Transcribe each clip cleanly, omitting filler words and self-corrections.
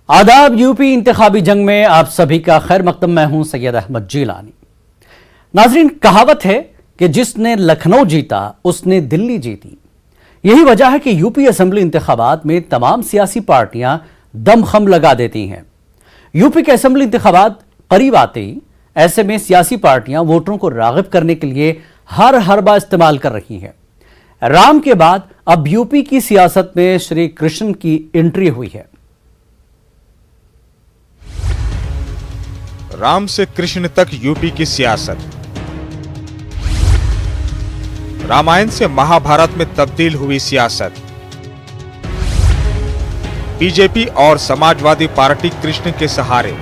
आदाब। यूपी इंतखाबी जंग में आप सभी का खैर मकदम। मैं हूं सैयद अहमद जिलानी। नाजरीन, कहावत है कि जिसने लखनऊ जीता उसने दिल्ली जीती। यही वजह है कि यूपी असेंबली इंतखाबात में तमाम सियासी पार्टियां दमखम लगा देती हैं। यूपी के असेंबली इंतखाबात करीब आते ही ऐसे में सियासी पार्टियां वोटरों को राग़िब करने के लिए हर हरबा इस्तेमाल कर रही हैं। राम के बाद अब यूपी की सियासत में श्री कृष्ण की एंट्री हुई है। राम से कृष्ण तक यूपी की सियासत, रामायण से महाभारत में तब्दील हुई सियासत। बीजेपी और समाजवादी पार्टी कृष्ण के सहारे।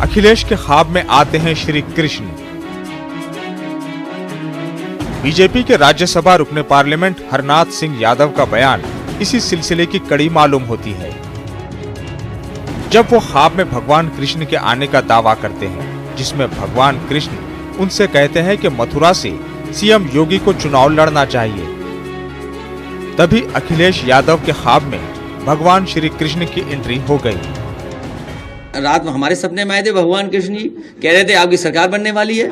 अखिलेश के ख्वाब में आते हैं श्री कृष्ण। बीजेपी के राज्यसभा रुकने पार्लियामेंट हरनाथ सिंह यादव का बयान इसी सिलसिले की कड़ी मालूम होती है, जब वो ख्वाब में भगवान कृष्ण के आने का दावा करते हैं, जिसमें भगवान कृष्ण उनसे कहते हैं कि मथुरा से सीएम योगी को चुनाव लड़ना चाहिए। तभी अखिलेश यादव के ख्वाब में भगवान श्री कृष्ण की एंट्री हो गई। रात में हमारे सपने में आए थे भगवान कृष्ण जी, कह रहे थे आपकी सरकार बनने वाली है,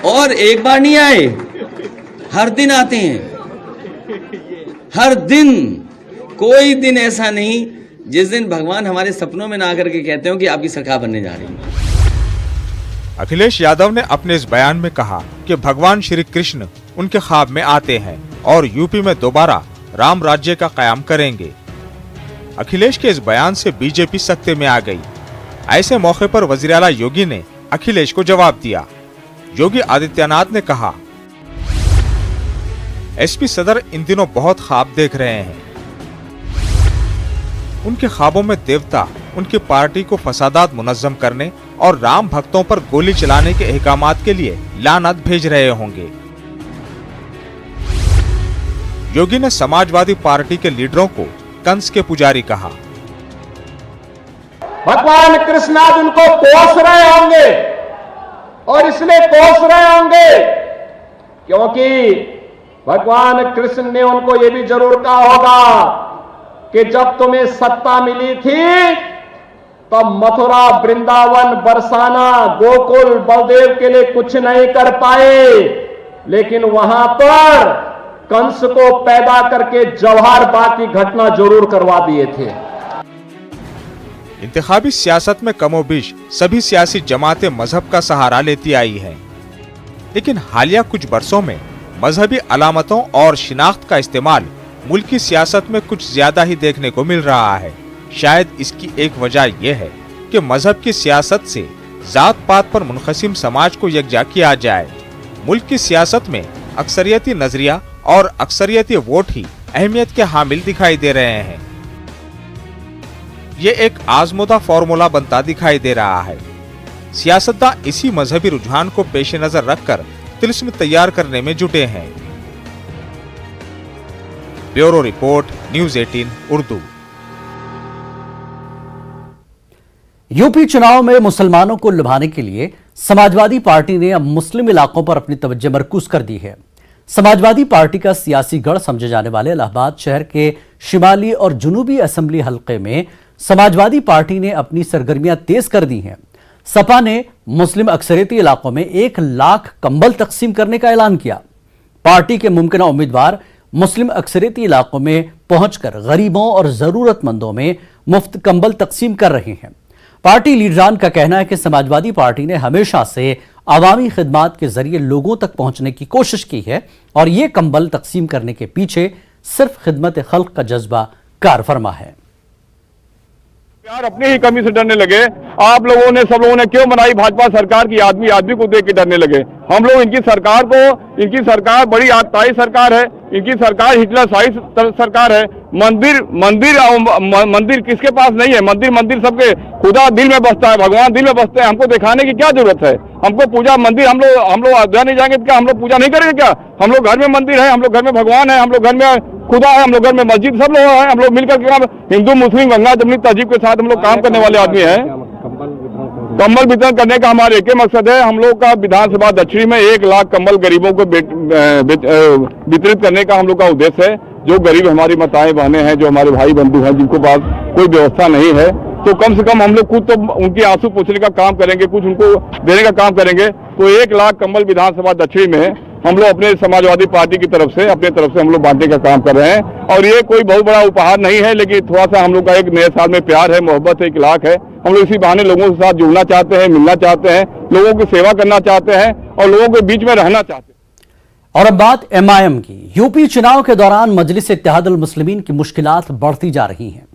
और एक बार नहीं आए, हर दिन आते हैं। हर दिन, कोई दिन ऐसा नहीं जिस दिन भगवान हमारे सपनों में ना करके कहते हो कि आपकी सरकार बनने जा रही है। अखिलेश यादव ने अपने इस बयान में कहा कि भगवान श्री कृष्ण उनके ख्वाब में आते हैं और यूपी में दोबारा राम राज्य का कायम करेंगे। अखिलेश के इस बयान से बीजेपी सत्ते में आ गई। ऐसे मौके पर वजीर आला योगी ने अखिलेश को जवाब दिया। योगी आदित्यनाथ ने कहा, एसपी सदर इन दिनों बहुत ख्वाब देख रहे हैं। उनके ख्वाबों में देवता उनकी पार्टी को फसादात मुनज़्ज़म करने और राम भक्तों पर गोली चलाने के अहकामात के लिए लानत भेज रहे होंगे। योगी ने समाजवादी पार्टी के लीडरों को कंस के पुजारी कहा। भगवान कृष्ण आज उनको कोस रहे होंगे, और इसलिए कोस रहे होंगे क्योंकि भगवान कृष्ण ने उनको यह भी जरूर कहा होगा कि जब तुम्हें सत्ता मिली थी तब मथुरा, वृंदावन, बरसाना, गोकुल, बलदेव के लिए कुछ नहीं कर पाए, लेकिन वहां पर कंस को पैदा करके जवाहर बाग की घटना जरूर करवा दिए थे। इंतखाबी सियासत में कमोबेश सभी सियासी जमातें मजहब का सहारा लेती आई हैं, लेकिन हालिया कुछ बरसों में मजहबी अलामतों और शिनाख्त का इस्तेमाल मुल्की सियासत में कुछ ज्यादा ही देखने को मिल रहा है। शायद इसकी एक वजह यह है कि मजहब की सियासत से जात पात पर मुनक़सिम समाज को यकजा किया जाए। मुल्क की सियासत में अक्सरियती नजरिया और अक्सरियती वोट ही अहमियत के हामिल दिखाई दे रहे हैं। ये एक आजमुदा फॉर्मूला बनता दिखाई दे रहा है। सियासतदान इसी मजहबी रुझान को पेश नजर रखकर तिलिस्म तैयार करने में जुटे हैं। Bureau report, news 18 Urdu. UP चुनाव में मुसलमानों को लुभाने के लिए समाजवादी पार्टी ने अब मुस्लिम इलाकों पर अपनी तवज्जो मरकूज कर दी है। समाजवादी पार्टी का सियासी गढ़ समझे जाने वाले इलाहाबाद शहर के शिमाली और जुनूबी असेंबली हल्के में समाजवादी पार्टी ने अपनी सरगर्मियां तेज कर दी हैं। सपा ने मुस्लिम अक्सरियती इलाकों में 1 लाख कंबल तकसीम करने का ऐलान किया। पार्टी के मुमकिन उम्मीदवार मुस्लिम अक्सरियती इलाकों में पहुंचकर गरीबों और जरूरतमंदों में मुफ्त कंबल तकसीम कर रहे हैं। पार्टी लीडरान का कहना है कि समाजवादी पार्टी ने हमेशा से अवामी खिदमात के जरिए लोगों तक पहुंचने की कोशिश की है और ये कंबल तकसीम करने के पीछे सिर्फ खिदमत खल्क का जज्बा कार फरमा है। यार अपनी ही कमी से डरने लगे। आप लोगों ने, सब लोगों ने क्यों बनाई भाजपा सरकार की? आदमी आदमी को देख के डरने लगे। हम लोग इनकी सरकार बड़ी आतताई सरकार है, इनकी सरकार हिटलर शाही सरकार है। मंदिर किसके पास नहीं है? मंदिर सबके, खुदा दिल में बसता है, भगवान दिल में बसते हैं। हमको दिखाने की क्या जरूरत है? हमको पूजा मंदिर, हम लोग अयोध्या नहीं जाएंगे क्या? हम लोग पूजा नहीं करेंगे क्या? हम लोग घर में मंदिर है, हम लोग घर में भगवान है, हम लोग घर में खुदा है, हम लोग घर में मस्जिद, सब लोग हैं। हम लोग मिलकर के हिंदू मुस्लिम गंगा जमनी तहजीब के साथ हम लोग काम करने वाले आदमी हैं। कंबल वितरण करने का हमारा एक ही मकसद है। हम लोग का विधानसभा दक्षिणी में 1 लाख कंबल गरीबों को वितरित करने का हम लोग का उद्देश्य है। जो गरीब हमारी माताएं बहनें हैं, जो हमारे भाई बंधु हैं, जिनको पास कोई व्यवस्था नहीं है, तो कम से कम हम लोग खुद तो उनके आंसू पोंछने का काम करेंगे, कुछ उनको देने का काम करेंगे। तो 1 लाख कंबल विधानसभा दक्षिण में हम लोग अपने समाजवादी पार्टी की तरफ से, अपने तरफ से हम लोग बांटने का काम कर रहे हैं। और ये कोई बहुत बड़ा उपहार नहीं है, लेकिन थोड़ा सा हम लोग का एक नए साल में प्यार है, मोहब्बत है, 1 लाख है। हम लोग इसी बहाने लोगों के साथ जुड़ना चाहते हैं, मिलना चाहते हैं, लोगों की सेवा करना चाहते हैं और लोगों के बीच में रहना चाहते हैं। और अब बात एमआईएम की। यूपी चुनाव के दौरान मजलिस इत्तेहादुल मुस्लिमीन की मुश्किलात बढ़ती जा रही हैं।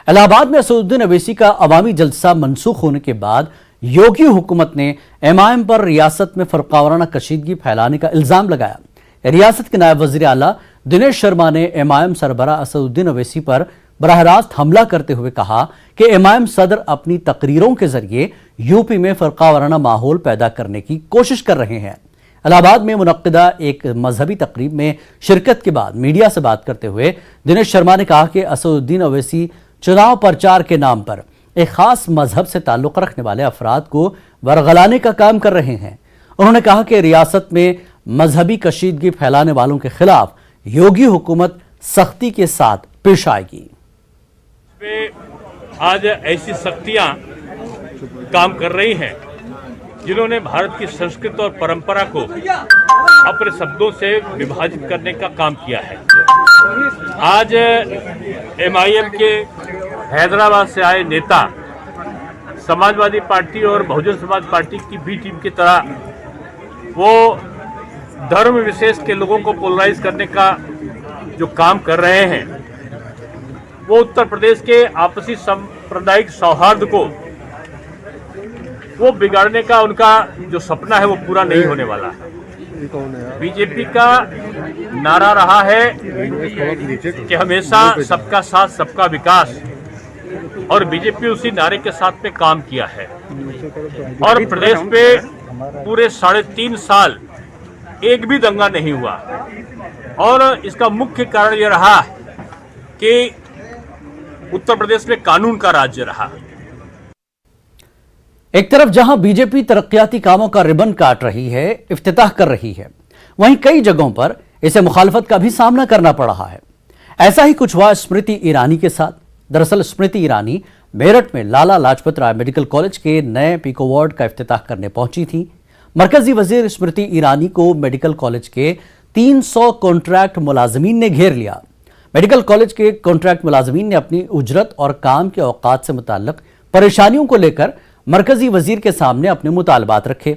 इलाहाबाद में असदुद्दीन अवैसी का अवामी जलसा मनसूख होने के बाद योगी हुकूमत ने एमआईएम पर रियासत में फरकावाराना कशीदगी फैलाने का इल्जाम लगाया। रियासत के नायब वजीर आला दिनेश शर्मा ने एमआईएम सरबराह असदुद्दीन अवैसी पर बराह रास्त हमला करते हुए कहा कि एमआईएम सदर अपनी तकरीरों के जरिए यूपी में फरकावाराना माहौल पैदा करने की कोशिश कर रहे हैं। इलाहाबाद में मुनक्किदा एक मजहबी तकरीब में शिरकत के बाद मीडिया से बात करते हुए दिनेश शर्मा ने कहा कि असदुद्दीन अवैसी चुनाव प्रचार के नाम पर एक खास मजहब से ताल्लुक रखने वाले अफराद को वरगलाने का काम कर रहे हैं। उन्होंने कहा कि रियासत में मजहबी कशीदगी फैलाने वालों के खिलाफ योगी हुकूमत सख्ती के साथ पेश आएगी। आज ऐसी शक्तियां काम कर रही हैं जिन्होंने भारत की संस्कृति और परंपरा को अपने शब्दों से विभाजित करने का काम किया है। आज एमआईएम के हैदराबाद से आए नेता समाजवादी पार्टी और बहुजन समाज पार्टी की बी टीम की तरह वो धर्म विशेष के लोगों को पोलराइज करने का जो काम कर रहे हैं, वो उत्तर प्रदेश के आपसी सांप्रदायिक सौहार्द को वो बिगाड़ने का उनका जो सपना है वो पूरा नहीं होने वाला है। बीजेपी का नारा रहा है कि हमेशा सबका साथ सबका विकास, और बीजेपी उसी नारे के साथ में काम किया है। और प्रदेश पे पूरे 3.5 साल एक भी दंगा नहीं हुआ, और इसका मुख्य कारण यह रहा कि उत्तर प्रदेश में कानून का राज्य रहा। एक तरफ जहां बीजेपी तरक्याती कामों का रिबन काट रही है, इफ्तिताह कर रही है, वहीं कई जगहों पर इसे मुखालफत का भी सामना करना पड़ रहा है। ऐसा ही कुछ हुआ स्मृति ईरानी के साथ। दरअसल स्मृति ईरानी मेरठ में लाला लाजपत राय मेडिकल कॉलेज के नए पीको वार्ड का इफ्तिताह करने पहुंची थी। मरकजी वजीर स्मृति ईरानी को मेडिकल कॉलेज के 300 कॉन्ट्रैक्ट मुलाजमीन ने घेर लिया। मेडिकल कॉलेज के कॉन्ट्रैक्ट मुलाजमीन ने अपनी उजरत और काम के औकात से मुताल्लिक परेशानियों को लेकर मरकजी वजीर के सामने अपने मुतालबात रखे।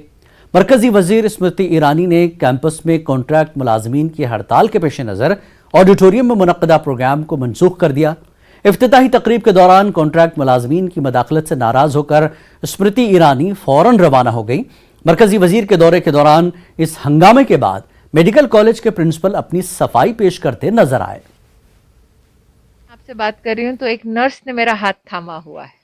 मरकजी वजीर स्मृति ईरानी ने कैंपस में कॉन्ट्रैक्ट मुलाजमीन की हड़ताल के पेश नज़र ऑडिटोरियम में मुनक्किदा प्रोग्राम को मनसूख कर दिया। इफ्तिताही तकरीब के दौरान कॉन्ट्रैक्ट मुलाजमीन की मदाखलत से नाराज होकर स्मृति ईरानी फौरन रवाना हो गई। मरकजी वजीर के दौरे के दौरान इस हंगामे के बाद मेडिकल कॉलेज के प्रिंसिपल अपनी सफाई पेश करते नजर आए। आपसे बात कर रही हूँ तो एक नर्स ने मेरा हाथ थामा हुआ है,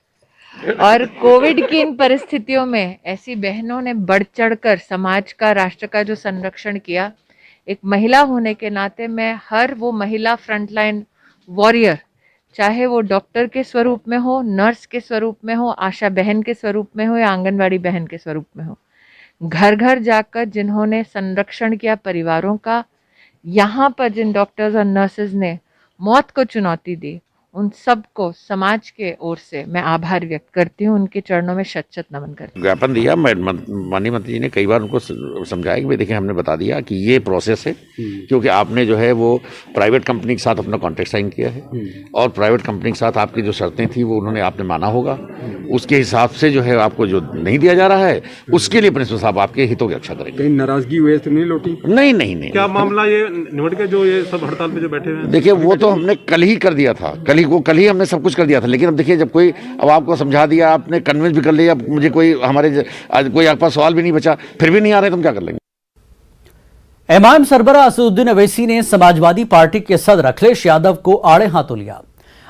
और कोविड की इन परिस्थितियों में ऐसी बहनों ने बढ़ चढ़कर समाज का, राष्ट्र का जो संरक्षण किया। एक महिला होने के नाते मैं हर वो महिला फ्रंटलाइन वॉरियर, चाहे वो डॉक्टर के स्वरूप में हो, नर्स के स्वरूप में हो, आशा बहन के स्वरूप में हो या आंगनवाड़ी बहन के स्वरूप में हो, घर घर जाकर जिन्होंने संरक्षण किया परिवारों का, यहाँ पर जिन डॉक्टर्स और नर्सेज ने मौत को चुनौती दी, उन सबको समाज के ओर से मैं आभार व्यक्त करती हूँ, उनके चरणों में शत शत नमन करती हूँ। ज्ञापन दिया, माननीय मंत्री जी ने कई बार उनको समझाया कि भाई देखिए, हमने बता दिया कि ये प्रोसेस है, क्योंकि आपने जो है वो प्राइवेट कंपनी के साथ अपना कॉन्ट्रैक्ट साइन किया है, और प्राइवेट कंपनी के साथ आपकी जो शर्तें थी वो उन्होंने आपने माना होगा। उसके हिसाब से जो है आपको जो नहीं दिया जा रहा है, उसके लिए प्रिंसिपल साहब आपके हितों की रक्षा करेंगे। कहीं नाराजगी हुई तो नहीं लौटी? नहीं नहीं नहीं। क्या मामला ये निबट के जो ये सब हड़ताल पे जो बैठे हुए हैं? देखिए, वो तो हमने कल ही कर दिया था, कल ही हमने सब कुछ कर दिया था। लेकिन अब देखिए, जब कोई अब आपको समझा दिया, आपने कन्विंस भी कर लिया, मुझे कोई कोई आपके पास सवाल भी नहीं बचा, फिर भी नहीं आ रहे, तुम क्या कर लेंगे? एमआईएम सरबराह असदुद्दीन अवैसी ने समाजवादी पार्टी के सदर अखिलेश यादव को आड़े हाथों लिया।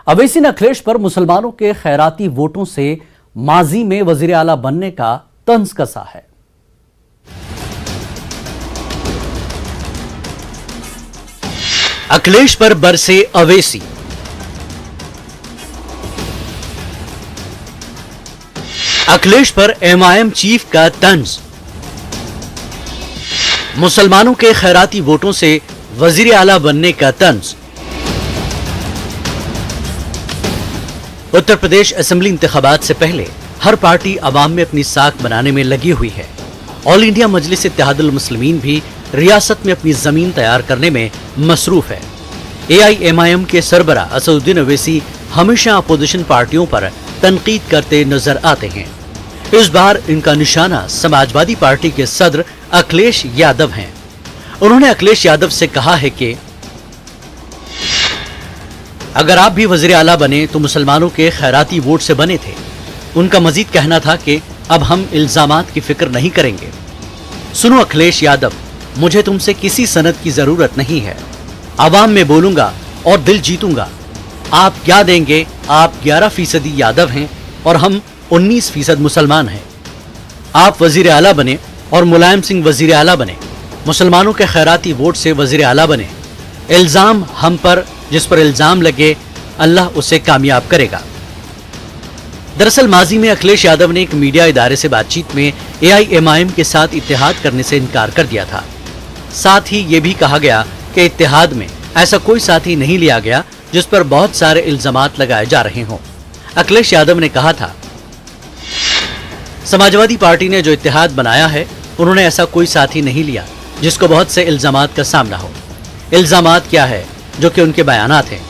अवैसी ने अखिलेश पर मुसलमानों के खैराती वोटों से माजी में वजीर आला बनने का तंज कसा है। अखिलेश पर बरसे अवैसी। अखिलेश पर एमआईएम चीफ का तंज। मुसलमानों के खैराती वोटों से वजीर आला बनने का तंज। उत्तर प्रदेश असेंबली इंतखाबात से पहले हर पार्टी अवाम में अपनी साख बनाने में लगी हुई है। ऑल इंडिया मजलिस इत्तेहादुल मुस्लिमीन भी रियासत में अपनी जमीन तैयार करने में मसरूफ है। AIMIM के सरबरा असदुद्दीन ओवैसी हमेशा अपोजिशन पार्टियों पर तनकीद करते नजर आते हैं। इस बार इनका निशाना समाजवादी पार्टी के सदर अखिलेश यादव हैं। उन्होंने अखिलेश यादव से कहा है कि अगर आप भी वजीर आला बने तो मुसलमानों के खैराती वोट से बने थे। उनका मजीद कहना था कि अब हम इल्जामात की फिक्र नहीं करेंगे। सुनो अखिलेश यादव, मुझे तुमसे किसी सनद की जरूरत नहीं है। आवाम में बोलूंगा और दिल जीतूंगा। आप क्या देंगे? आप 11% यादव हैं और हम 19% मुसलमान हैं। आप वजीर आला बने और मुलायम सिंह वजीर आला बने, मुसलमानों के खैराती वोट से वजीर आला बने। इल्जाम हम पर, जिस पर इल्जाम लगे अल्लाह उसे कामयाब करेगा। दरअसल माजी में अखिलेश यादव ने एक मीडिया इदारे से बातचीत में AIMIM के साथ इत्तेहाद करने से इनकार कर दिया था। साथ ही ये भी कहा गया कि इत्तेहाद में ऐसा कोई साथी नहीं लिया गया जिस पर बहुत सारे इल्जामात लगाए जा रहे हों। अखिलेश यादव ने कहा था, समाजवादी पार्टी ने जो इत्तेहाद बनाया है उन्होंने ऐसा कोई साथी नहीं लिया जिसको बहुत से इल्जामात का सामना हो। इल्जामात क्या है? जो कि उनके बयानात हैं।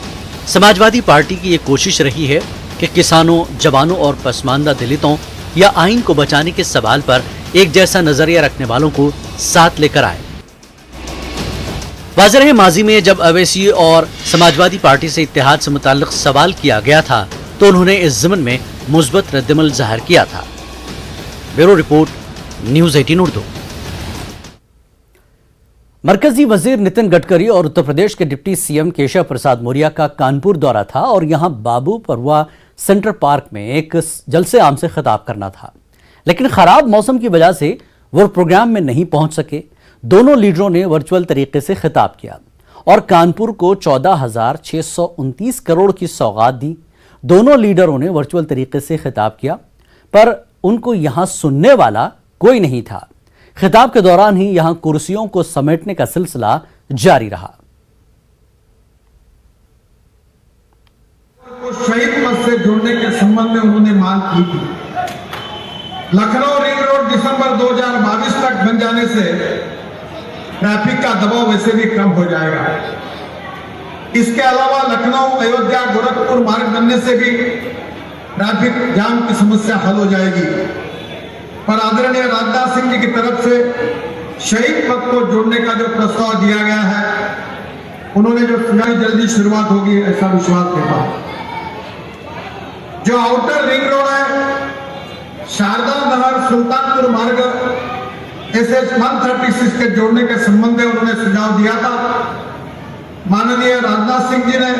समाजवादी पार्टी की ये कोशिश रही है कि किसानों, जवानों और पसमानदा दलितों या आइन को बचाने के सवाल पर एक जैसा नजरिया रखने वालों को साथ लेकर आए। वाज़ेह है, माजी में जब अवैसी और समाजवादी पार्टी से इत्तेहाद से मुताल्लिक सवाल किया गया था तो उन्होंने इस ज़मन में मुस्बत रद्दमल ज़ाहिर किया था। Bureau report, news 18 Urdu. मरकजी वजीर नितिन गडकरी और उत्तर प्रदेश के डिप्टी CM केशव प्रसाद मौर्य का कानपुर दौरा था और यहां बाबू परवा सेंट्रल पार्क में एक जलसे आम से खिताब करना था, लेकिन खराब मौसम की वजह से वो प्रोग्राम में नहीं पहुंच सके। दोनों लीडरों ने वर्चुअल तरीके से खिताब किया और कानपुर को 14,629 करोड़ की सौगात दी। दोनों लीडरों ने वर्चुअल तरीके से खिताब किया पर उनको यहां सुनने वाला कोई नहीं था। खिताब के दौरान ही यहां कुर्सियों को समेटने का सिलसिला जारी रहा। शहीद पद से जोड़ने के संबंध में उन्होंने मांग की थी। लखनऊ रिंग रोड दिसंबर 2022 तक बन जाने से ट्रैफिक का दबाव वैसे भी कम हो जाएगा। इसके अलावा लखनऊ अयोध्या गोरखपुर मार्ग बनने से भी ट्रैफिक जाम की समस्या हल हो जाएगी। पर आदरणीय राजनाथ सिंह जी की तरफ से शहीद पथ को जोड़ने का जो प्रस्ताव दिया गया है, उन्होंने जो सुनाई जल्दी शुरुआत होगी ऐसा विश्वास देता हूं। जो आउटर रिंग रोड है, शारदा नहर सुल्तानपुर मार्ग SS 136 के जोड़ने के संबंध में उन्होंने सुझाव दिया था। माननीय राजनाथ सिंह जी ने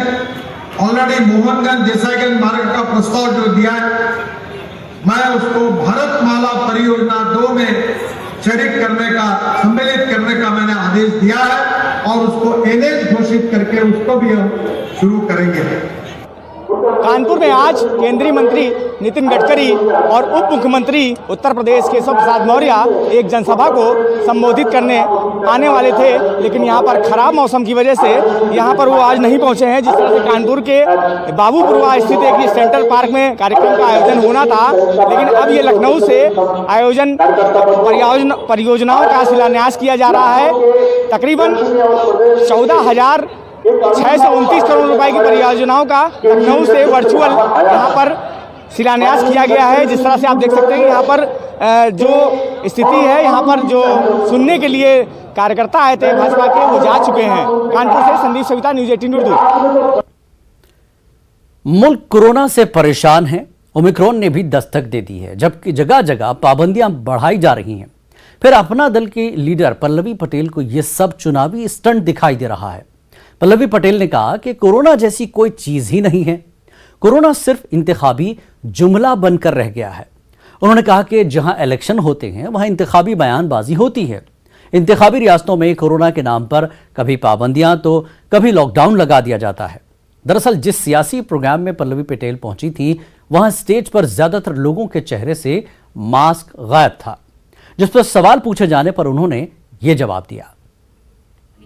ऑलरेडी मोहनगंज देसाईगंज मार्ग का प्रस्ताव जो दिया है, मैं उसको भारतमाला परियोजना 2 में शरीक करने का, सम्मिलित करने का मैंने आदेश दिया है और उसको NH घोषित करके उसको भी हम शुरू करेंगे। कानपुर में आज केंद्रीय मंत्री नितिन गडकरी और उप मुख्यमंत्री उत्तर प्रदेश केशव प्रसाद मौर्य एक जनसभा को संबोधित करने आने वाले थे, लेकिन यहां पर खराब मौसम की वजह से यहां पर वो आज नहीं पहुंचे हैं। जिस तरह से कानपुर के बाबूपुरवा स्थित एक सेंट्रल पार्क में कार्यक्रम का आयोजन होना था, लेकिन अब ये लखनऊ से आयोजन परियोजनाओं का शिलान्यास किया जा रहा है। तकरीबन 14,629 करोड़ रुपए की परियोजनाओं का लखनऊ से वर्चुअल यहाँ पर शिलान्यास किया गया है। जिस तरह से आप देख सकते हैं यहाँ पर जो स्थिति है, यहाँ पर जो सुनने के लिए कार्यकर्ता आए थे भाजपा के, वो जा चुके हैं। कानपुर से संदीप सविता, न्यूज़ 18 उर्दू। मुल्क कोरोना से परेशान है। ओमिक्रॉन ने भी दस्तक दे दी है, जबकि जगह जगह पाबंदियां बढ़ाई जा रही हैं। फिर अपना दल की लीडर पल्लवी पटेल को यह सब चुनावी स्टंट दिखाई दे रहा है। पल्लवी पटेल ने कहा कि कोरोना जैसी कोई चीज ही नहीं है, कोरोना सिर्फ इंतखाबी जुमला बनकर रह गया है। उन्होंने कहा कि जहां इलेक्शन होते हैं वहां इंतखाबी बयानबाजी होती है। इंतखाबी रियासतों में कोरोना के नाम पर कभी पाबंदियां तो कभी लॉकडाउन लगा दिया जाता है। दरअसल जिस सियासी प्रोग्राम में पल्लवी पटेल पहुंची थी, वहां स्टेज पर ज्यादातर लोगों के चेहरे से मास्क गायब था, जिस पर सवाल पूछे जाने पर उन्होंने ये जवाब दिया।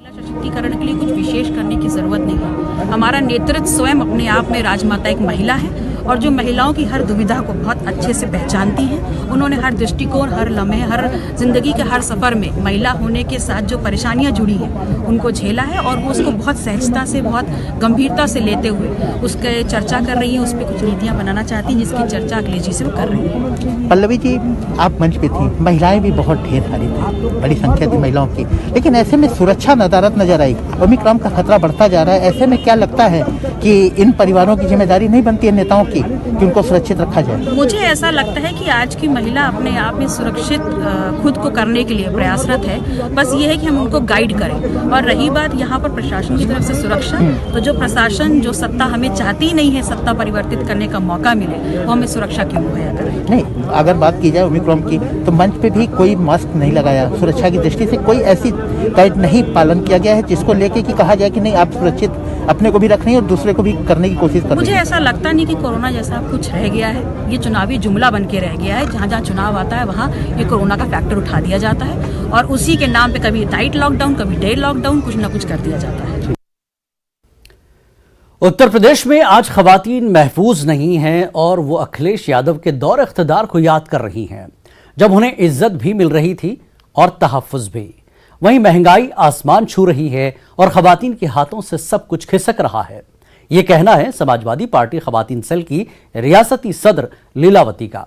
सशक्तिकरण के लिए कुछ विशेष करने की जरूरत नहीं है। हमारा नेतृत्व स्वयं अपने आप में राजमाता एक महिला है और जो महिलाओं की हर दुविधा को बहुत अच्छे से पहचानती हैं। उन्होंने हर दृष्टिकोण, हर लम्हे, हर जिंदगी के हर सफ़र में महिला होने के साथ जो परेशानियां जुड़ी हैं उनको झेला है और वो उसको बहुत सहजता से, बहुत गंभीरता से लेते हुए उसके चर्चा कर रही हैं, उस पर कुछ नीतियाँ बनाना चाहती हैं, जिसकी चर्चा अखिलेश जी से वो कर रही हैं। पल्लवी जी, आप मंच पे थी, महिलाएं भी बहुत ढेर सारी थी, बड़ी संख्या थी महिलाओं की, लेकिन ऐसे में सुरक्षा नदारद नजर आई। ओमिक्रॉन का खतरा बढ़ता जा रहा है, ऐसे में क्या लगता है कि इन परिवारों की जिम्मेदारी नहीं बनती है नेताओं की कि उनको सुरक्षित रखा जाए? मुझे ऐसा लगता है कि आज की महिला अपने आप में सुरक्षित खुद को करने के लिए प्रयासरत है। बस ये है कि हम उनको गाइड करें। और रही बात यहाँ पर प्रशासन की तरफ से सुरक्षा, तो जो प्रशासन, जो सत्ता हमें चाहती नहीं है सत्ता परिवर्तित करने का मौका मिले, वो हमें सुरक्षा क्यों मुहैया करे? नहीं, अगर बात की जाए ओमिक्रॉन की, तो मंच पे भी कोई मास्क नहीं लगाया, सुरक्षा की दृष्टि से कोई ऐसी गाइड नहीं पालन किया गया है जिसको लेके कि कहा जाए कि नहीं, आप सुरक्षित अपने को भी रख रही हैं और दूसरे को भी करने की कोशिश कर रही हैं। मुझे ऐसा लगता नहीं कि कोरोना जैसा कुछ रह गया है। ये चुनावी जुमला बन के रह गया है। जहाँ जहाँ चुनाव आता है वहाँ ये कोरोना का फैक्टर उठा दिया जाता है और उसी के नाम पे कभी नाइट लॉकडाउन, कभी डे लॉकडाउन, कुछ ना कुछ कर दिया जाता है। उत्तर प्रदेश में आज खवातीन महफूज नहीं हैं और वो अखिलेश यादव के दौर इख्तिदार को याद कर रही हैं, जब उन्हें इज्जत भी मिल रही थी और तहफ्फुज भी। वहीं महंगाई आसमान छू रही है और खवातीन के हाथों से सब कुछ खिसक रहा है। ये कहना है समाजवादी पार्टी खवातीन सेल की रियासती सदर लीलावती का।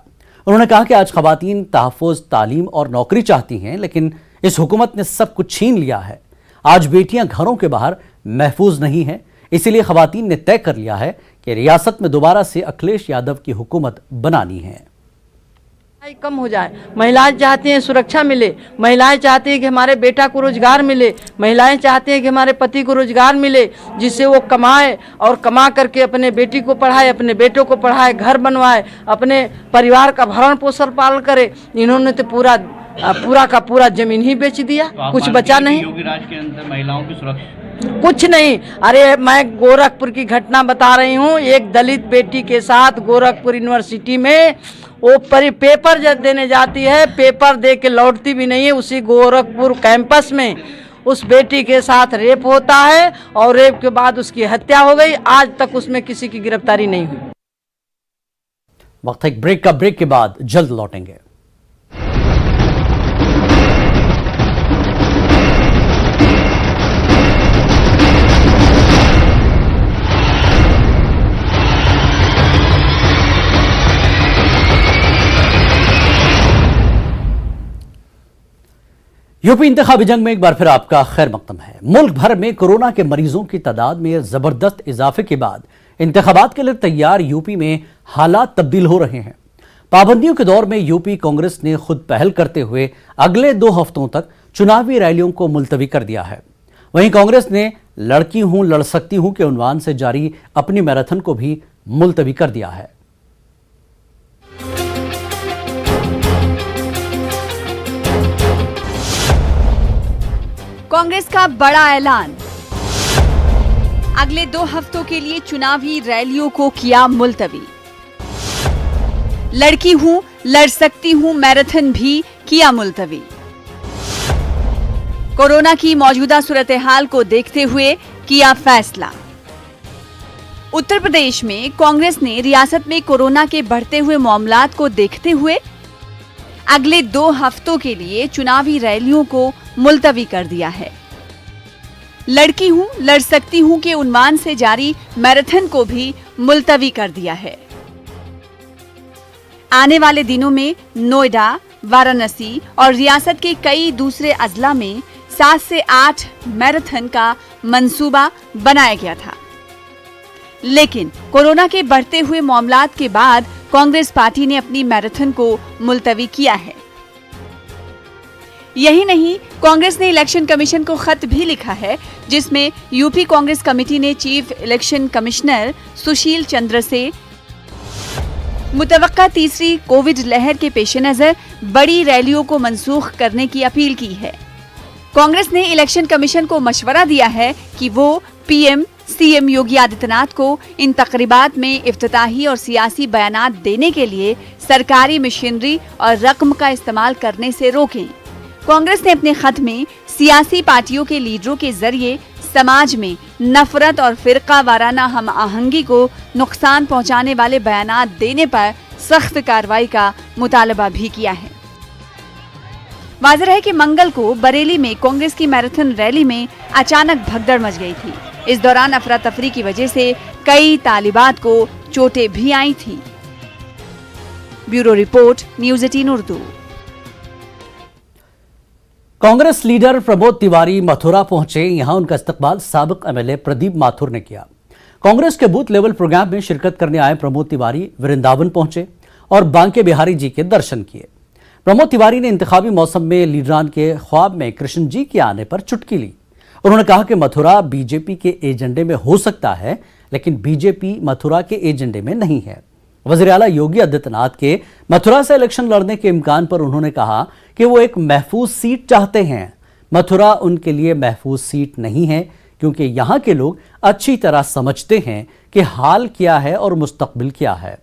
उन्होंने कहा कि आज खवातीन तहफ्फुज, तालीम और नौकरी चाहती हैं, लेकिन इस हुकूमत ने सब कुछ छीन लिया है। आज बेटियां घरों के बाहर महफूज नहीं हैं, इसीलिए खवातीन ने तय कर लिया है कि रियासत में दोबारा से अखिलेश यादव की हुकूमत बनानी है। कम हो जाए, महिलाएं चाहती हैं सुरक्षा मिले, महिलाएं चाहती हैं कि हमारे बेटा को रोजगार मिले, महिलाएं चाहती हैं कि हमारे पति को रोजगार मिले, जिससे वो कमाए और कमा करके अपने बेटी को पढ़ाए, अपने बेटों को पढ़ाए, घर बनवाए, अपने परिवार का भरण पोषण पालन करे। इन्होंने तो पूरा का पूरा जमीन ही बेच दिया, तो कुछ बचा नहीं। योगी राज के अंदर महिलाओं की सुरक्षा कुछ नहीं। अरे मैं गोरखपुर की घटना बता रही हूँ। एक दलित बेटी के साथ गोरखपुर यूनिवर्सिटी में वो पेपर जब देने जाती है, पेपर दे के लौटती भी नहीं है, उसी गोरखपुर कैंपस में उस बेटी के साथ रेप होता है और रेप के बाद उसकी हत्या हो गई। आज तक उसमें किसी की गिरफ्तारी नहीं हुई। वक्त एक ब्रेक का, ब्रेक के बाद जल्द लौटेंगे। यूपी इंतखाबी जंग में एक बार फिर आपका खैर मकदम है। मुल्क भर में कोरोना के मरीजों की तादाद में जबरदस्त इजाफे के बाद इंतखाबात के लिए तैयार यूपी में हालात तब्दील हो रहे हैं। पाबंदियों के दौर में यूपी कांग्रेस ने खुद पहल करते हुए अगले 2 हफ्तों तक चुनावी रैलियों को मुलतवी कर दिया है। वहीं कांग्रेस ने लड़की हूं लड़ सकती हूं के उन्वान से जारी अपनी मैराथन को भी मुलतवी कर दिया है। कांग्रेस का बड़ा ऐलान, अगले 2 हफ्तों के लिए चुनावी रैलियों को किया मुलतवी। लड़की हूं लड़ सकती हूं मैराथन भी किया मुलतवी। कोरोना की मौजूदा सूरत हाल को देखते हुए किया फैसला। उत्तर प्रदेश में कांग्रेस ने रियासत में कोरोना के बढ़ते हुए मामलात को देखते हुए अगले 2 हफ्तों के लिए चुनावी रैलियों को मुलतवी कर दिया है। लड़की हूं लड़ सकती हूं के उन्वान से जारी मैराथन को भी मुलतवी कर दिया है। आने वाले दिनों में नोएडा, वाराणसी और रियासत के कई दूसरे अजला में 7 से 8 मैराथन का मंसूबा बनाया गया था, लेकिन कोरोना के बढ़ते हुए मामलात के बाद कांग्रेस पार्टी ने अपनी मैराथन को मुलतवी किया है। यही नहीं, कांग्रेस ने इलेक्शन कमीशन को खत भी लिखा है, जिसमें यूपी कांग्रेस कमेटी ने chief election commissioner Sushil Chandra से मुतवक्का तीसरी कोविड लहर के पेश नजर बड़ी रैलियों को मंसूख करने की अपील की है। कांग्रेस ने इलेक्शन कमीशन को मशवरा दिया है कि वो पीएम सीएम योगी आदित्यनाथ को इन तकरीबात में इफ्तिताही और सियासी बयानात देने के लिए सरकारी मशीनरी और रकम का इस्तेमाल करने से रोकें। कांग्रेस ने अपने खत में सियासी पार्टियों के लीडरों के जरिए समाज में नफरत और फिरका वाराना हम आहंगी को नुकसान पहुंचाने वाले बयानात देने पर सख्त कार्रवाई का मुतालबा भी किया है। वाज़ेह है कि मंगल को बरेली में कांग्रेस की मैराथन रैली में अचानक भगदड़ मच गई थी। इस दौरान अफरा तफरी की वजह से कई तालिबात को चोटें भी आई थी। Bureau report, news 18 Urdu. Congress leader Pramod Tiwari Mathura पहुंचे। यहां उनका इस्तकबाल साबिक एमएलए प्रदीप माथुर ने किया। कांग्रेस के बूथ लेवल प्रोग्राम में शिरकत करने आए प्रमोद तिवारी वृंदावन पहुंचे और बांके बिहारी जी के दर्शन किए। प्रमोद तिवारी ने इंतखाबी मौसम में लीडरान के ख्वाब में कृष्ण जी के आने पर चुटकी ली। उन्होंने कहा कि मथुरा बीजेपी के एजेंडे में हो सकता है, लेकिन बीजेपी मथुरा के एजेंडे में नहीं है। वज़ीर आला योगी आदित्यनाथ के मथुरा से इलेक्शन लड़ने के इम्कान पर उन्होंने कहा कि वो एक महफूज सीट चाहते हैं। मथुरा उनके लिए महफूज सीट नहीं है, क्योंकि यहाँ के लोग अच्छी तरह समझते हैं कि हाल क्या है और मुस्तकबिल क्या है।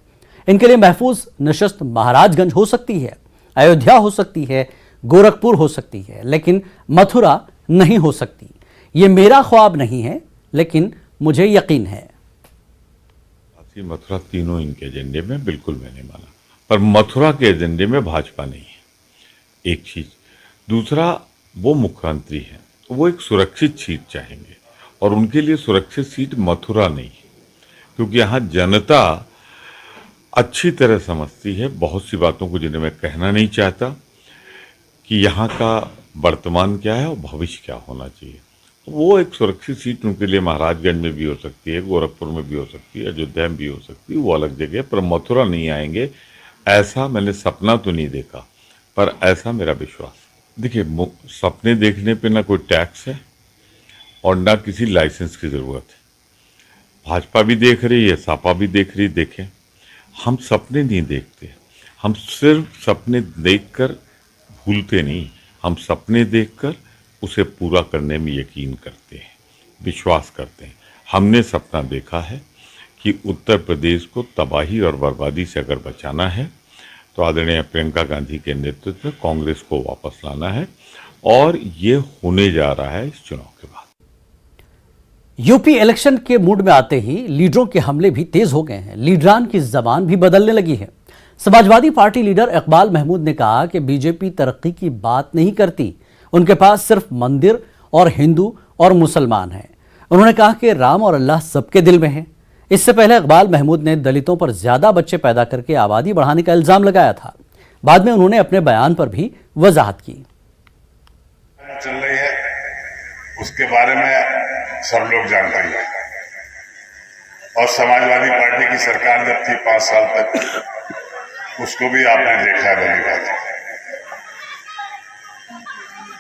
इनके लिए महफूज नशस्त महाराजगंज हो सकती है, अयोध्या हो सकती है, गोरखपुर हो सकती है, लेकिन मथुरा नहीं हो सकती। ये मेरा ख्वाब नहीं है, लेकिन मुझे यकीन है। मथुरा तीनों इनके एजेंडे में बिल्कुल मैंने माना, पर मथुरा के एजेंडे में भाजपा नहीं है, एक चीज। दूसरा, वो मुख्यमंत्री हैं, वो एक सुरक्षित सीट चाहेंगे और उनके लिए सुरक्षित सीट मथुरा नहीं है, क्योंकि यहाँ जनता अच्छी तरह समझती है बहुत सी बातों को जिन्हें मैं कहना नहीं चाहता कि यहाँ का वर्तमान क्या है और भविष्य क्या होना चाहिए। वो एक सुरक्षित सीट उनके लिए महाराजगंज में भी हो सकती है, गोरखपुर में भी हो सकती है, अयोध्या में भी हो सकती है, वो अलग जगह, पर मथुरा नहीं आएंगे ऐसा मैंने सपना तो नहीं देखा, पर ऐसा मेरा विश्वास। देखिए, सपने देखने पे ना कोई टैक्स है और ना किसी लाइसेंस की ज़रूरत है। भाजपा भी देख रही है, सपा भी देख रही, देखें। हम सपने नहीं देखते, हम सिर्फ सपने देखकर भूलते नहीं, हम सपने देखकर उसे पूरा करने में यकीन करते हैं, विश्वास करते हैं। हमने सपना देखा है कि उत्तर प्रदेश को तबाही और बर्बादी से अगर बचाना है तो आदरणीय प्रियंका गांधी के नेतृत्व में कांग्रेस को वापस लाना है, और ये होने जा रहा है इस चुनाव के बाद। यूपी इलेक्शन के मूड में आते ही लीडरों के हमले भी तेज हो गए हैं। लीडरान की जबान भी बदलने लगी है। समाजवादी पार्टी लीडर इकबाल महमूद ने कहा कि बीजेपी तरक्की की बात नहीं करती, उनके पास सिर्फ मंदिर और हिंदू और मुसलमान हैं। उन्होंने कहा कि राम और अल्लाह सबके दिल में है। इससे पहले इकबाल महमूद ने दलितों पर ज्यादा बच्चे पैदा करके आबादी बढ़ाने का इल्जाम लगाया था। बाद में उन्होंने अपने बयान पर भी वजाहत की। चल रही है उसके बारे में सब लोग जानते हैं, और समाजवादी पार्टी की सरकार जब थी 5 साल तक, उसको भी आपने देखा है, भली बात है।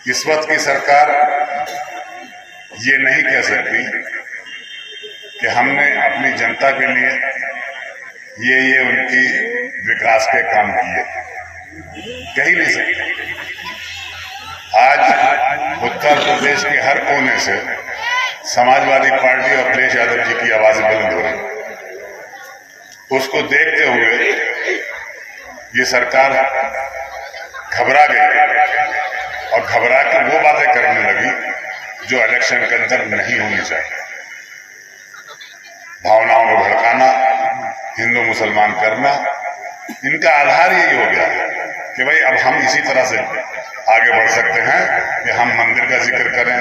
इस वक्त की सरकार ये नहीं कह सकती कि हमने अपनी जनता के लिए ये उनकी विकास के काम किए, कह ही नहीं सकती। आज उत्तर प्रदेश के हर कोने से समाजवादी पार्टी और अखिलेश यादव जी की आवाजें बुलंद हो रही। उसको देखते हुए ये सरकार घबरा गई और घबरा के वो बातें करने लगी जो इलेक्शन के अंदर नहीं होनी चाहिए। भावनाओं को भड़काना, हिंदू मुसलमान करना, इनका आधार यही हो गया है कि भाई अब हम इसी तरह से आगे बढ़ सकते हैं कि हम मंदिर का जिक्र करें,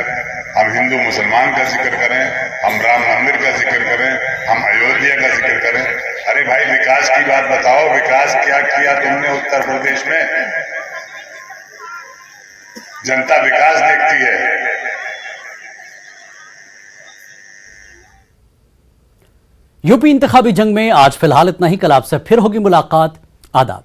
हम हिंदू मुसलमान का जिक्र करें, हम राम मंदिर का जिक्र करें, हम अयोध्या का जिक्र करें। अरे भाई, विकास की बात बताओ, विकास क्या किया तुमने उत्तर प्रदेश में? जनता विकास देखती है। यूपी इंतखाबी जंग में आज फिलहाल इतना ही। कल आपसे फिर होगी मुलाकात। आदाब।